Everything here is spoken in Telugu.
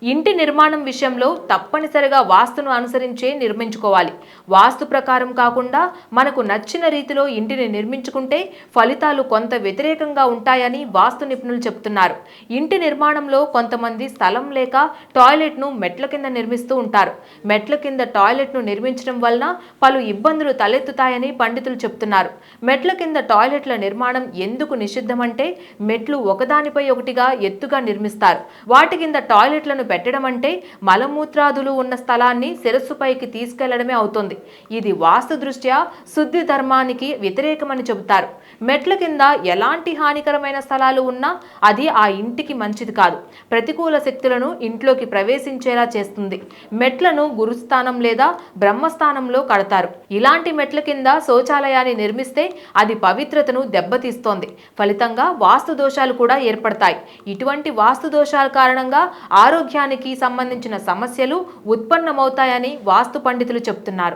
ఇంటి నిర్మాణం విషయంలో తప్పనిసరిగా వాస్తును అనుసరించే నిర్మించుకోవాలి. వాస్తు ప్రకారం కాకుండా మనకు నచ్చిన రీతిలో ఇంటిని నిర్మించుకుంటే ఫలితాలు కొంత వ్యతిరేకంగా ఉంటాయని వాస్తు నిపుణులు చెప్తున్నారు. ఇంటి నిర్మాణంలో కొంతమంది స్థలం లేక టాయిలెట్ను మెట్ల కింద నిర్మిస్తూ ఉంటారు. మెట్ల కింద టాయిలెట్ను నిర్మించడం వలన పలు ఇబ్బందులు తలెత్తుతాయని పండితులు చెప్తున్నారు. మెట్ల కింద టాయిలెట్ల నిర్మాణం ఎందుకు నిషిద్ధమంటే మెట్లు ఒకదానిపై ఒకటిగా ఎత్తుగా నిర్మిస్తారు. వాటి కింద టాయిలెట్లను పెట్టడం అంటే మలమూత్రాదులు ఉన్న స్థలాన్ని శిరస్సుపైకి తీసుకెళ్లడమే అవుతుంది. ఇది వాస్తు దృష్ట్యా శుద్ధి ధర్మానికి వ్యతిరేకమని చెబుతారు. మెట్ల కింద ఎలాంటి హానికరమైన స్థలాలు ఉన్నా అది ఆ ఇంటికి మంచిది కాదు. ప్రతికూల శక్తులను ఇంట్లోకి ప్రవేశించేలా చేస్తుంది. మెట్లను గురుస్థానం లేదా బ్రహ్మస్థానంలో కడతారు. ఇలాంటి మెట్ల కింద శౌచాలయాన్ని నిర్మిస్తే అది పవిత్రతను దెబ్బతీస్తోంది. ఫలితంగా వాస్తు దోషాలు కూడా ఏర్పడతాయి. ఇటువంటి వాస్తు దోషాల కారణంగా ఆరోగ్యానికి సంబంధించిన సమస్యలు ఉత్పన్నమవుతాయని వాస్తు పండితులు చెబుతున్నారు.